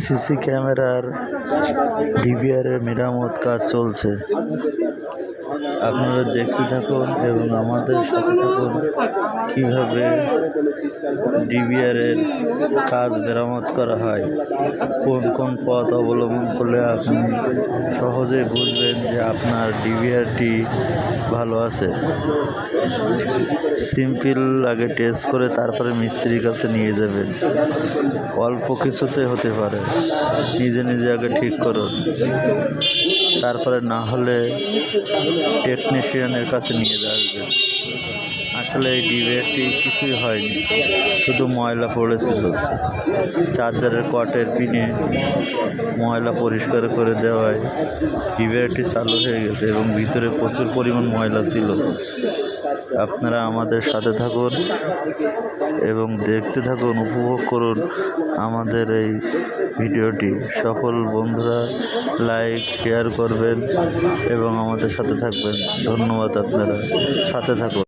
CC ক্যামেরার ডিভিআরের মেরামত কাজ চলছে। আপনারা দেখতে থাকুন এবং আমাদের সাথে থাকুন কিভাবে ডিভিআরের কাজ মেরামত করা হয়, কোন কোন পথ অবলম্বন করলে আপনি সহজেই বুঝবেন যে আপনার ডিভিআরটি ভালো আছে। সিম্পল আগে টেস্ট করে তারপরে মিস্ত্রির কাছে নিয়ে যাবেন। অল্প কিছুতে হতে পারে, নিজে নিজে আগে ঠিক করুন, তারপরে না হলে টেকনিশিয়ানের কাছে নিয়ে আসবেন। আসলে এই ডিভিআরটি কিছুই হয়নি, শুধু ময়লা পড়েছিল। চার্জারের কটের পিনে ময়লা পরিষ্কার করে দেওয়ায় ডিভিআরটি চালু হয়ে গেছে এবং ভিতরে প্রচুর পরিমাণ ময়লা ছিল। আপনারা আমাদের সাথে থাকুন এবং দেখতে থাকুন, উপভোগ করুন আমাদের এই ভিডিওটি। সকল বন্ধুরা লাইক শেয়ার করবেন এবং আমাদের সাথে থাকবেন। ধন্যবাদ, আপনারা সাথে থাকুন।